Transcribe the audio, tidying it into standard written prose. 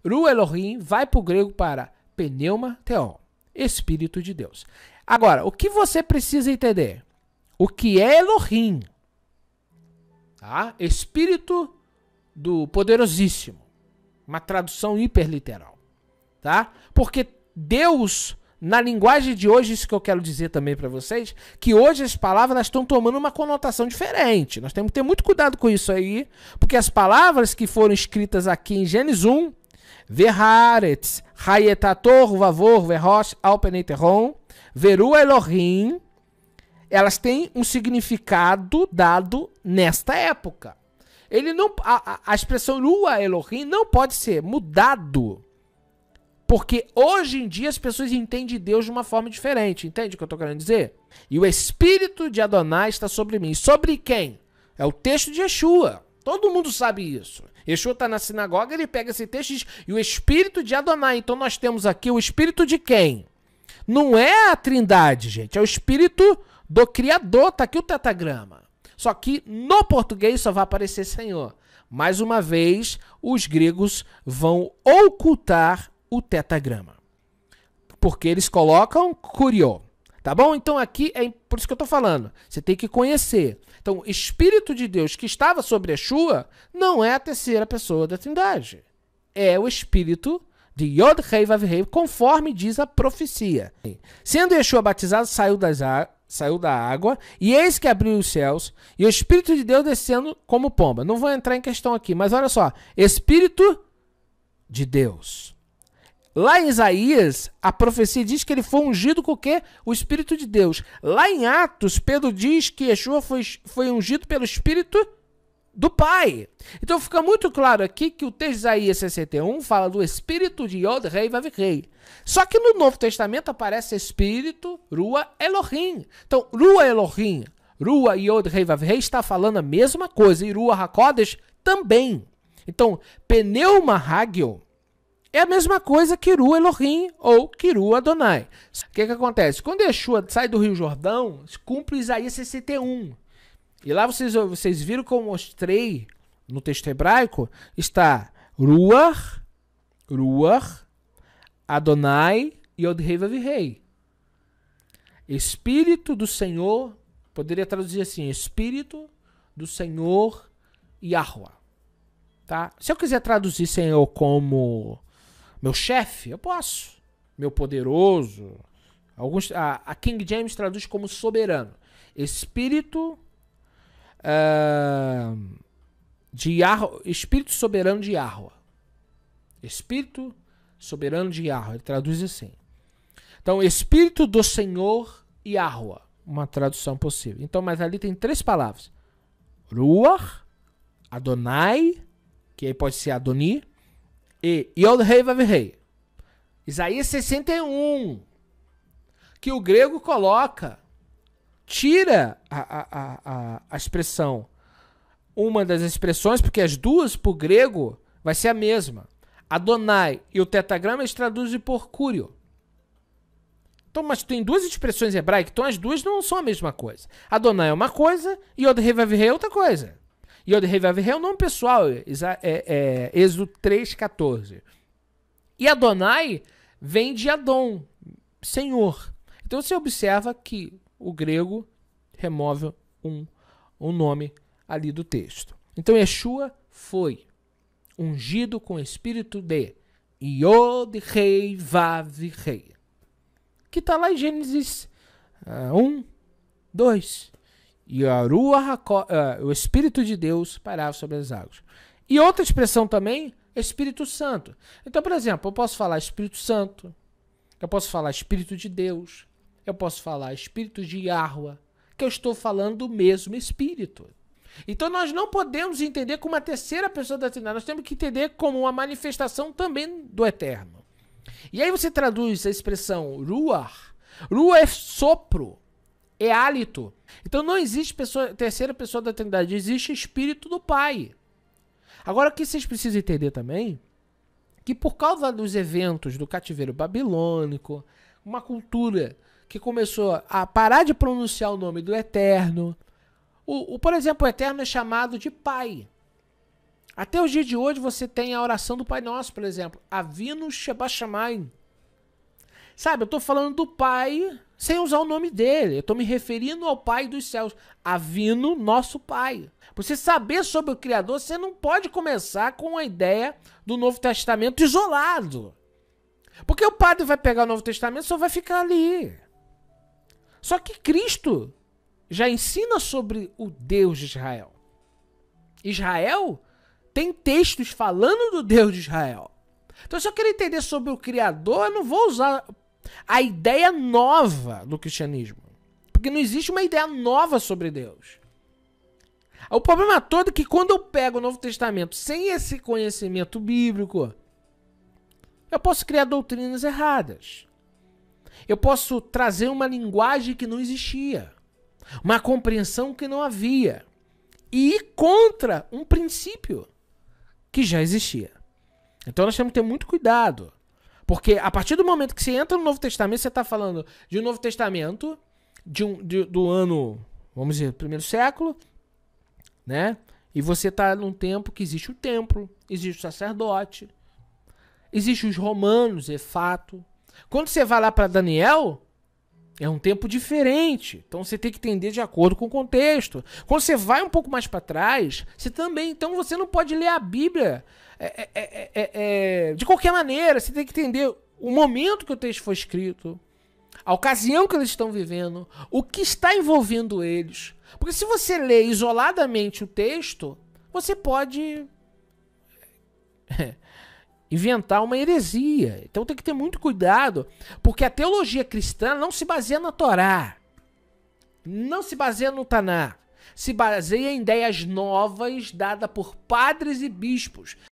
Ru Elohim vai para o grego para Pneuma Theon, Espírito de Deus. Agora, o que você precisa entender? O que é Elohim? Tá? Espírito do Poderosíssimo. Uma tradução hiperliteral. Tá? Porque Deus, na linguagem de hoje, isso que eu quero dizer também para vocês, que hoje as palavras estão tomando uma conotação diferente. Nós temos que ter muito cuidado com isso aí, porque as palavras que foram escritas aqui em Gênesis 1, Verharetz, Hayetator, Vavor, Verrosh, Alpeneteron, Veru Elohim, elas têm um significado dado nesta época. Ele não, a expressão Rua Elohim não pode ser mudado, porque hoje em dia as pessoas entendem Deus de uma forma diferente. Entende o que eu estou querendo dizer? E o Espírito de Adonai está sobre mim. Sobre quem? É o texto de Yeshua. Todo mundo sabe isso. Yeshua está na sinagoga, ele pega esse texto e diz, e o Espírito de Adonai. Então nós temos aqui o Espírito de quem? Não é a Trindade, gente. É o Espírito do Criador. Está aqui o tetagrama. Só que no português só vai aparecer Senhor. Mais uma vez, os gregos vão ocultar o tetagrama. Porque eles colocam Kurió. Tá bom? Então aqui é por isso que eu estou falando. Você tem que conhecer. Então, o Espírito de Deus que estava sobre Yeshua não é a terceira pessoa da Trindade. É o Espírito de Yod Hei Vav Hei, conforme diz a profecia. Sendo Yeshua batizado, saiu da água, e eis que abriu os céus, e o Espírito de Deus descendo como pomba. Não vou entrar em questão aqui, mas olha só. Espírito de Deus. Lá em Isaías, a profecia diz que ele foi ungido com o quê? O Espírito de Deus. Lá em Atos, Pedro diz que Yeshua foi ungido pelo Espírito do Pai. Então fica muito claro aqui que o texto de Isaías 61 fala do Espírito de Yod Hei Vav Hei. Só que no Novo Testamento aparece Espírito Rua Elohim. Então, Rua Elohim, Rua Yod Hei Vav Hei está falando a mesma coisa. E Rua HaKodesh também. Então, Pneuma Hagio é a mesma coisa que Ru Elohim ou Kiru Adonai. O que acontece? Quando Yeshua sai do Rio Jordão, cumpre Isaías 61. E lá vocês viram que eu mostrei no texto hebraico, está Ruach, Adonai e Yod Hei Vav Hei. Espírito do Senhor, poderia traduzir assim, Espírito do Senhor Yahuwah. Tá? Se eu quiser traduzir Senhor como meu chefe, eu posso. Meu poderoso. A King James traduz como soberano. Espírito de Yahuwah, Espírito soberano de Yahuwah. Espírito soberano de Yahuwah. Ele traduz assim. Então, Espírito do Senhor Yahuwah. Uma tradução possível. Então, mas ali tem três palavras. Ruach, Adonai, que aí pode ser Adoni, e Yod Hei Vav Hei. Isaías 61, que o grego coloca, tira a expressão, uma das expressões, porque as duas para o grego vai ser a mesma. Adonai e o tetagrama eles traduzem por Kurió. Então, mas tem duas expressões hebraicas, então as duas não são a mesma coisa. Adonai é uma coisa e Yod Hei Vav Hei é outra coisa. Yod Hei Vav Hei é o nome pessoal, Êxodo 3,14. E Adonai vem de Adon, Senhor. Então você observa que o grego remove um nome ali do texto. Então Yeshua foi ungido com o espírito de Yod Hei Vav Hei, que está lá em Gênesis 1, 2. E o Espírito de Deus pairava sobre as águas. E outra expressão também, Espírito Santo. Então, por exemplo, eu posso falar Espírito Santo, eu posso falar Espírito de Deus, eu posso falar Espírito de Yahuwah, que eu estou falando do mesmo Espírito. Então, nós não podemos entender como uma terceira pessoa da Trindade, nós temos que entender como uma manifestação também do Eterno. E aí você traduz a expressão Ruach. Ruach é sopro, é hálito. Então não existe terceira pessoa da Trindade, existe Espírito do Pai. Agora o que vocês precisam entender também, que por causa dos eventos do cativeiro babilônico, uma cultura que começou a parar de pronunciar o nome do Eterno, por exemplo, o Eterno é chamado de Pai. Até os dias de hoje você tem a oração do Pai Nosso, por exemplo. Avinu Sheba Shamayim. Sabe, eu estou falando do Pai sem usar o nome dele. Eu estou me referindo ao Pai dos céus. Avinu, nosso Pai. Pra você saber sobre o Criador, você não pode começar com a ideia do Novo Testamento isolado. Porque o padre vai pegar o Novo Testamento e só vai ficar ali. Só que Cristo já ensina sobre o Deus de Israel. Israel tem textos falando do Deus de Israel. Então, se eu quero entender sobre o Criador, eu não vou usar a ideia nova do cristianismo. Porque não existe uma ideia nova sobre Deus. O problema todo é que quando eu pego o Novo Testamento sem esse conhecimento bíblico, eu posso criar doutrinas erradas. Eu posso trazer uma linguagem que não existia. Uma compreensão que não havia. E ir contra um princípio que já existia. Então nós temos que ter muito cuidado. Porque a partir do momento que você entra no Novo Testamento, você está falando de um Novo Testamento do ano, vamos dizer, primeiro século, né? E você está num tempo que existe o templo, existe o sacerdote, existe os romanos, é fato. Quando você vai lá para Daniel, é um tempo diferente. Então você tem que entender de acordo com o contexto. Quando você vai um pouco mais para trás, você também. Então você não pode ler a Bíblia de qualquer maneira. Você tem que entender o momento que o texto foi escrito, a ocasião que eles estão vivendo, o que está envolvendo eles. Porque se você lê isoladamente o texto, você pode inventar uma heresia. Então tem que ter muito cuidado, porque a teologia cristã não se baseia na Torá, não se baseia no Taná, se baseia em ideias novas dadas por padres e bispos.